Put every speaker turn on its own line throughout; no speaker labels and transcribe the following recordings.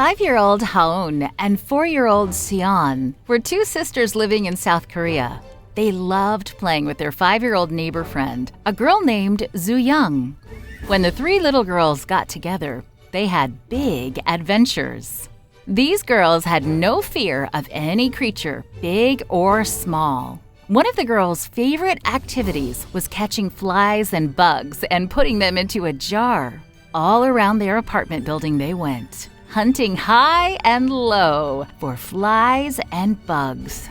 5-year-old Haon and 4-year-old Sion were two sisters living in South Korea. They loved playing with their 5-year-old neighbor friend, a girl named Jooyoung. When the three little girls got together, they had big adventures. These girls had no fear of any creature, big or small. One of the girls' favorite activities was catching flies and bugs and putting them into a jar. All around their apartment building they went, hunting high and low for flies and bugs.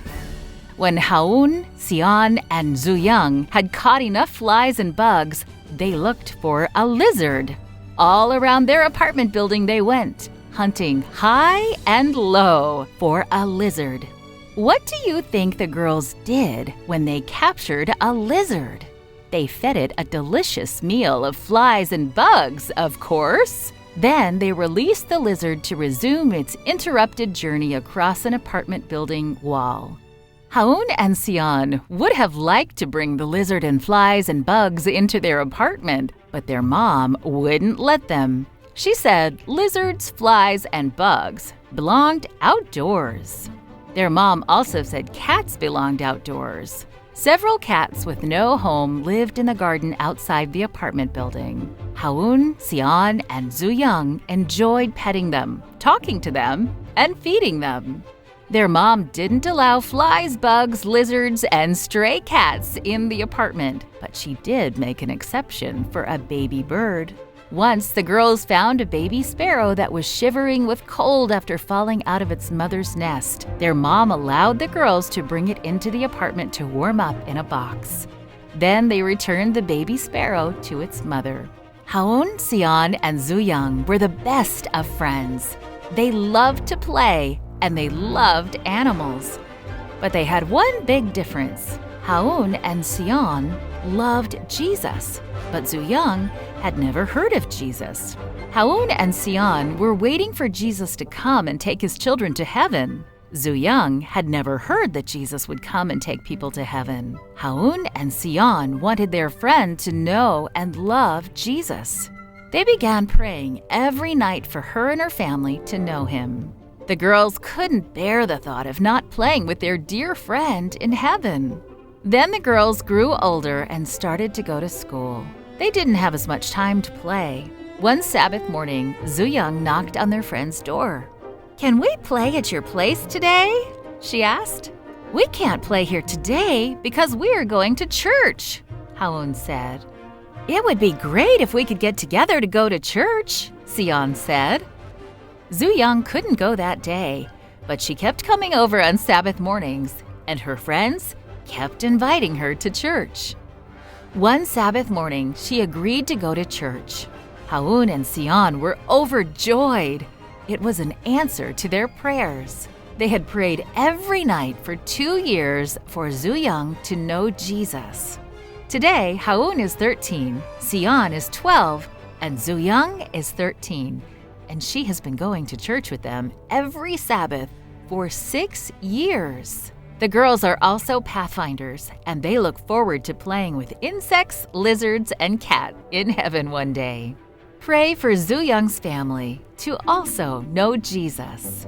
When Haon, Sion, and Jooyoung had caught enough flies and bugs, they looked for a lizard. All around their apartment building they went, hunting high and low for a lizard. What do you think the girls did when they captured a lizard? They fed it a delicious meal of flies and bugs, of course. Then they released the lizard to resume its interrupted journey across an apartment building wall. Haon and Sion would have liked to bring the lizard and flies and bugs into their apartment, but their mom wouldn't let them. She said lizards, flies, and bugs belonged outdoors. Their mom also said cats belonged outdoors. Several cats with no home lived in the garden outside the apartment building. Haon, Sion, and Jooyoung enjoyed petting them, talking to them, and feeding them. Their mom didn't allow flies, bugs, lizards, and stray cats in the apartment, but she did make an exception for a baby bird. Once, the girls found a baby sparrow that was shivering with cold after falling out of its mother's nest. Their mom allowed the girls to bring it into the apartment to warm up in a box. Then they returned the baby sparrow to its mother. Haon, Sion, and Jooyoung were the best of friends. They loved to play, and they loved animals. But they had one big difference. Haon and Sion loved Jesus, but Jooyoung had never heard of Jesus. Haon and Sion were waiting for Jesus to come and take his children to heaven. Jooyoung had never heard that Jesus would come and take people to heaven. Haon and Sion wanted their friend to know and love Jesus. They began praying every night for her and her family to know him. The girls couldn't bear the thought of not playing with their dear friend in heaven. Then the girls grew older and started to go to school. They didn't have as much time to play. One Sabbath morning, Jooyoung knocked on their friend's door. "Can we play at your place today?" she asked. "We can't play here today because we are going to church," Haon said. "It would be great if we could get together to go to church," Sion said. Jooyoung couldn't go that day, but she kept coming over on Sabbath mornings, and her friends kept inviting her to church. One Sabbath morning, she agreed to go to church. Haon and Sion were overjoyed. It was an answer to their prayers. They had prayed every night for 2 years for Jooyoung to know Jesus. Today, Haon is 13, Sion is 12, and Jooyoung is 13, and she has been going to church with them every Sabbath for 6 years. The girls are also pathfinders, and they look forward to playing with insects, lizards, and cat in heaven one day. Pray for Jooyoung's family to also know Jesus.